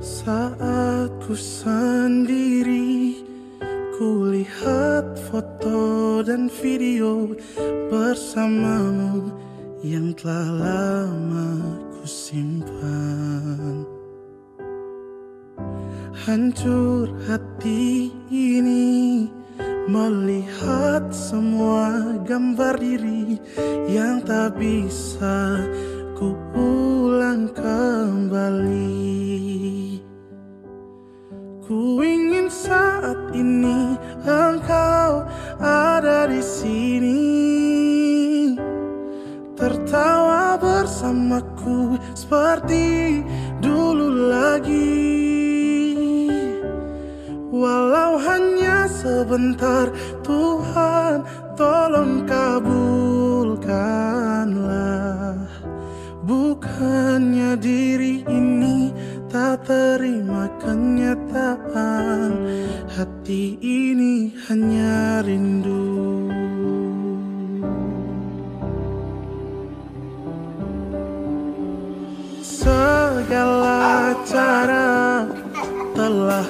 Saat ku sendiri, kulihat foto dan video bersamamu yang telah lama ku simpan. Hancur hati ini melihat semua gambar diri yang tak bisa ku ulang kembali. Ku ingin saat ini engkau ada di sini, tertawa bersamaku seperti dulu lagi. Walau hanya sebentar, Tuhan tolong kabulkanlah. Bukannya diri ini tak terima kenyataan, hati ini hanya rindu. Segala cara telah